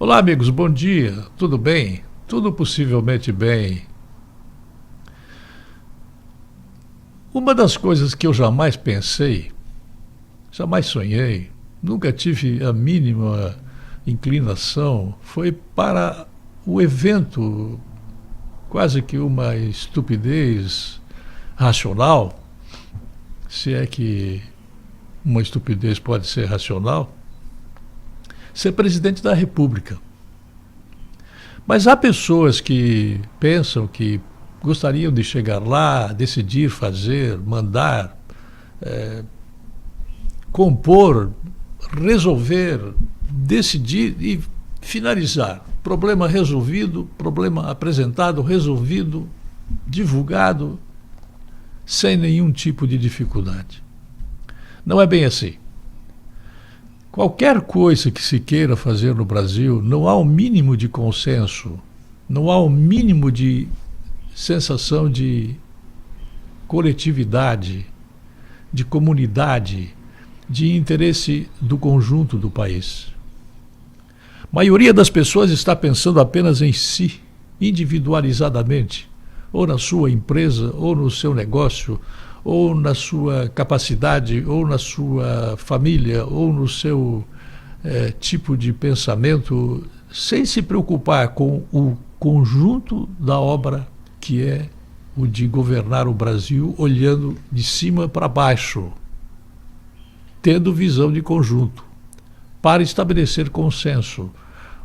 Olá, amigos, bom dia. Tudo bem? Tudo possivelmente bem. Uma das coisas que eu jamais pensei, jamais sonhei, nunca tive a mínima inclinação, foi para o evento, quase que uma estupidez racional, se é que uma estupidez pode ser racional, ser presidente da República. Mas há pessoas que pensam que gostariam de chegar lá, decidir, fazer, mandar, compor, resolver, decidir e finalizar. Problema resolvido, problema apresentado, resolvido, divulgado, sem nenhum tipo de dificuldade. Não é bem assim. Qualquer coisa que se queira fazer no Brasil, não há o mínimo de consenso, não há o mínimo de sensação de coletividade, de comunidade, de interesse do conjunto do país. A maioria das pessoas está pensando apenas em si, individualizadamente, ou na sua empresa, ou no seu negócio, ou na sua capacidade, ou na sua família, ou no seu tipo de pensamento, sem se preocupar com o conjunto da obra que é o de governar o Brasil olhando de cima para baixo, tendo visão de conjunto, para estabelecer consenso.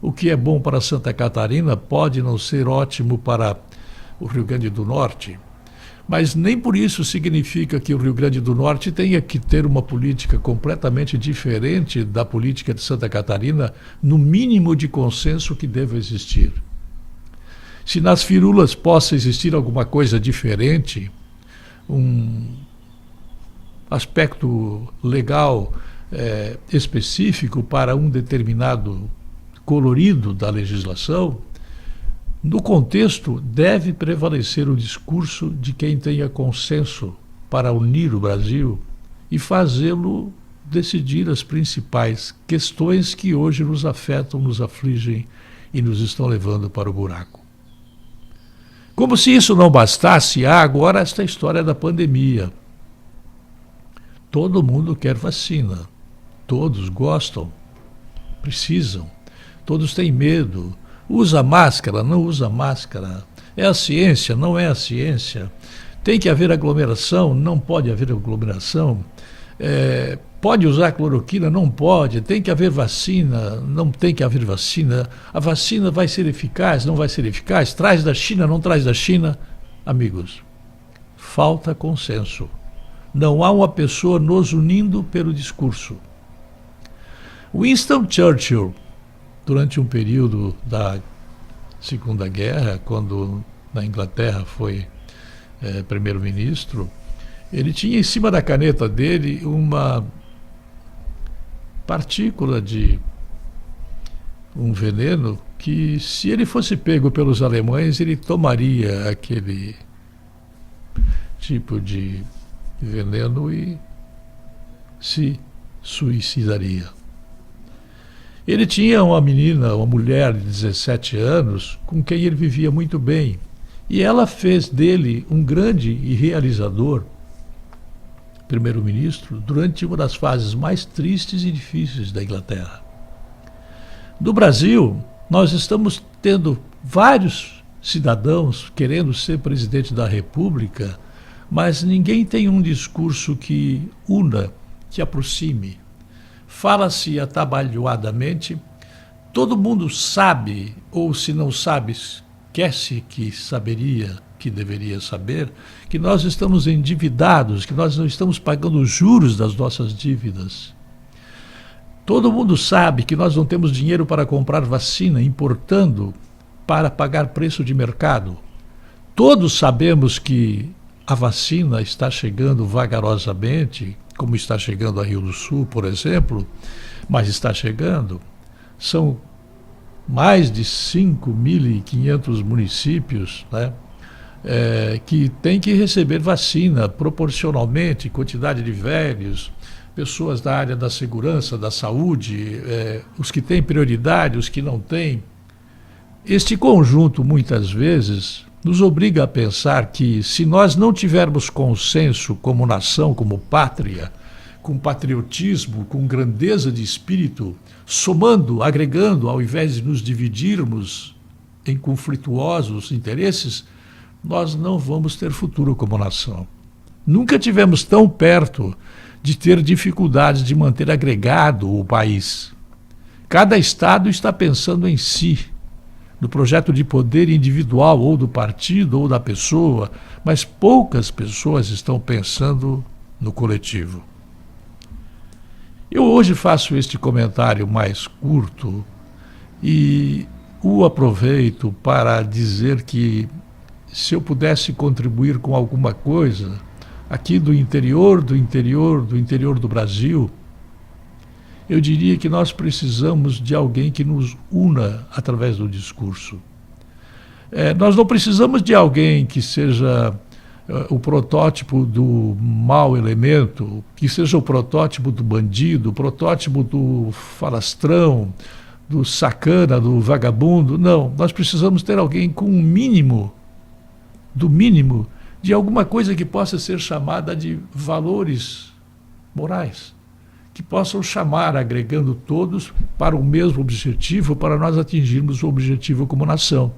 O que é bom para Santa Catarina pode não ser ótimo para o Rio Grande do Norte, mas nem por isso significa que o Rio Grande do Norte tenha que ter uma política completamente diferente da política de Santa Catarina, no mínimo de consenso que deva existir. Se nas firulas possa existir alguma coisa diferente, um aspecto legal específico para um determinado colorido da legislação, no contexto, deve prevalecer o discurso de quem tenha consenso para unir o Brasil e fazê-lo decidir as principais questões que hoje nos afetam, nos afligem e nos estão levando para o buraco. Como se isso não bastasse, há agora esta história da pandemia. Todo mundo quer vacina, todos gostam, precisam, todos têm medo. Usa máscara, não usa máscara. É a ciência, não é a ciência. Tem que haver aglomeração, não pode haver aglomeração. Pode usar cloroquina, não pode. Tem que haver vacina, não tem que haver vacina. A vacina vai ser eficaz, não vai ser eficaz. Traz da China, não traz da China. Amigos, falta consenso. Não há uma pessoa nos unindo pelo discurso. Winston Churchill, durante um período da Segunda Guerra, quando na Inglaterra foi primeiro-ministro, ele tinha em cima da caneta dele uma partícula de um veneno que, se ele fosse pego pelos alemães, ele tomaria aquele tipo de veneno e se suicidaria. Ele tinha uma menina, uma mulher de 17 anos, com quem ele vivia muito bem. E ela fez dele um grande e realizador primeiro-ministro durante uma das fases mais tristes e difíceis da Inglaterra. No Brasil, nós estamos tendo vários cidadãos querendo ser presidente da República, mas ninguém tem um discurso que una, que aproxime. Fala-se atabalhoadamente, todo mundo sabe, ou se não sabe, esquece que saberia, que deveria saber, que nós estamos endividados, que nós não estamos pagando os juros das nossas dívidas. Todo mundo sabe que nós não temos dinheiro para comprar vacina, importando para pagar preço de mercado. Todos sabemos que a vacina está chegando vagarosamente, como está chegando a Rio do Sul, por exemplo, mas está chegando. São mais de 5.500 municípios, né, que tem que receber vacina proporcionalmente, quantidade de velhos, pessoas da área da segurança, da saúde, os que têm prioridade, os que não têm. Este conjunto, muitas vezes, nos obriga a pensar que, se nós não tivermos consenso como nação, como pátria, com patriotismo, com grandeza de espírito, somando, agregando, ao invés de nos dividirmos em conflituosos interesses, nós não vamos ter futuro como nação. Nunca tivemos tão perto de ter dificuldades de manter agregado o país. Cada estado está pensando em si, no projeto de poder individual, ou do partido, ou da pessoa, mas poucas pessoas estão pensando no coletivo. Eu hoje faço este comentário mais curto e o aproveito para dizer que, se eu pudesse contribuir com alguma coisa aqui do interior do Brasil, eu diria que nós precisamos de alguém que nos una através do discurso. Nós não precisamos de alguém que seja o protótipo do mau elemento, que seja o protótipo do bandido, o protótipo do falastrão, do sacana, do vagabundo. Não, nós precisamos ter alguém com um mínimo, do mínimo, de alguma coisa que possa ser chamada de valores morais, que possam chamar, agregando todos para o mesmo objetivo, para nós atingirmos o objetivo como nação.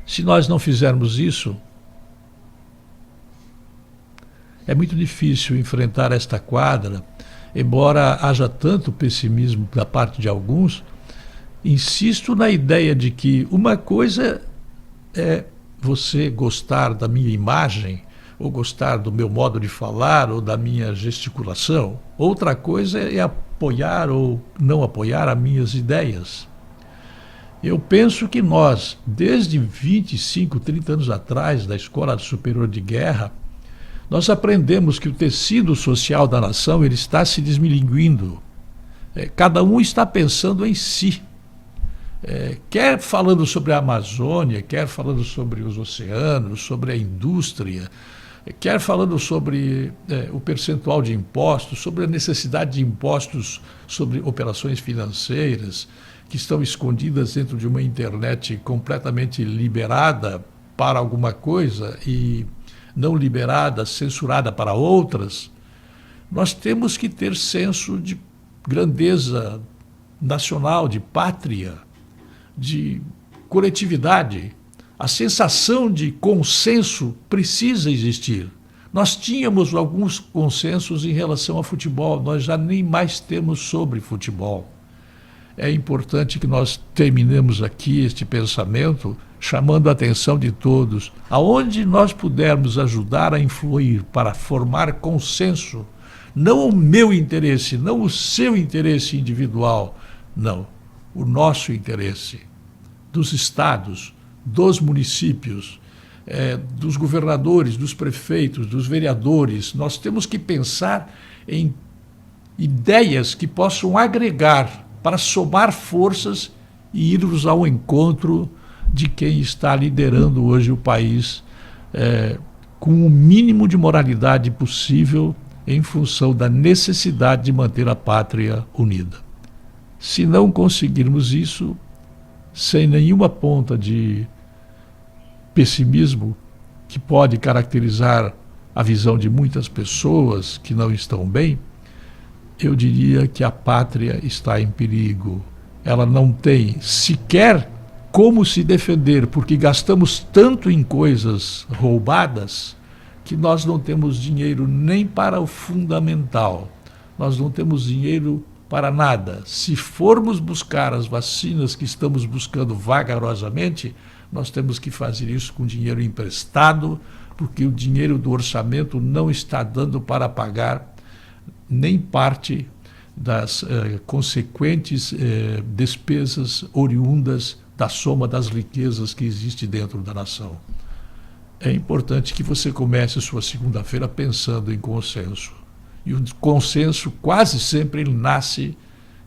Se nós não fizermos isso, é muito difícil enfrentar esta quadra, embora haja tanto pessimismo da parte de alguns. Insisto na ideia de que uma coisa é você gostar da minha imagem, ou gostar do meu modo de falar, ou da minha gesticulação. Outra coisa é apoiar ou não apoiar as minhas ideias. Eu penso que nós, desde 25, 30 anos atrás, da Escola Superior de Guerra, nós aprendemos que o tecido social da nação ele está se desmilinguindo. Cada um está pensando em si. Quer falando sobre a Amazônia, quer falando sobre os oceanos, sobre a indústria, quer falando sobre o percentual de impostos, sobre a necessidade de impostos sobre operações financeiras que estão escondidas dentro de uma internet completamente liberada para alguma coisa e não liberada, censurada para outras. Nós temos que ter senso de grandeza nacional, de pátria, de coletividade. A sensação de consenso precisa existir. Nós tínhamos alguns consensos em relação ao futebol, nós já nem mais temos sobre futebol. É importante que nós terminemos aqui este pensamento chamando a atenção de todos, aonde nós pudermos ajudar a influir para formar consenso, não o meu interesse, não o seu interesse individual, não, o nosso interesse, dos estados, dos municípios, dos governadores, dos prefeitos, dos vereadores. Nós temos que pensar em ideias que possam agregar para somar forças e irmos ao encontro de quem está liderando hoje o país com o mínimo de moralidade possível em função da necessidade de manter a pátria unida. Se não conseguirmos isso, sem nenhuma ponta de pessimismo que pode caracterizar a visão de muitas pessoas que não estão bem, eu diria que a pátria está em perigo. Ela não tem sequer como se defender, porque gastamos tanto em coisas roubadas que nós não temos dinheiro nem para o fundamental. Nós não temos dinheiro para nada. Se formos buscar as vacinas que estamos buscando vagarosamente, nós temos que fazer isso com dinheiro emprestado, porque o dinheiro do orçamento não está dando para pagar nem parte das consequentes despesas oriundas da soma das riquezas que existe dentro da nação. É importante que você comece sua segunda-feira pensando em consenso. E o consenso quase sempre ele nasce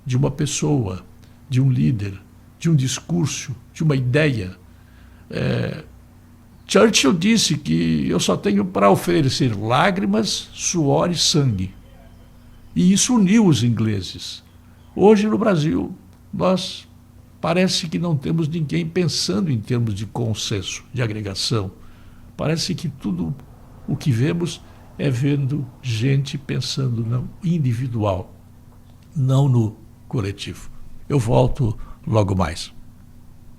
de uma pessoa, de um líder, de um discurso, de uma ideia. Churchill disse que eu só tenho para oferecer lágrimas, suor e sangue. E isso uniu os ingleses. Hoje, no Brasil, nós parece que não temos ninguém pensando em termos de consenso, de agregação. Parece que tudo o que vemos é vendo gente pensando no individual, não no coletivo. Eu volto logo mais.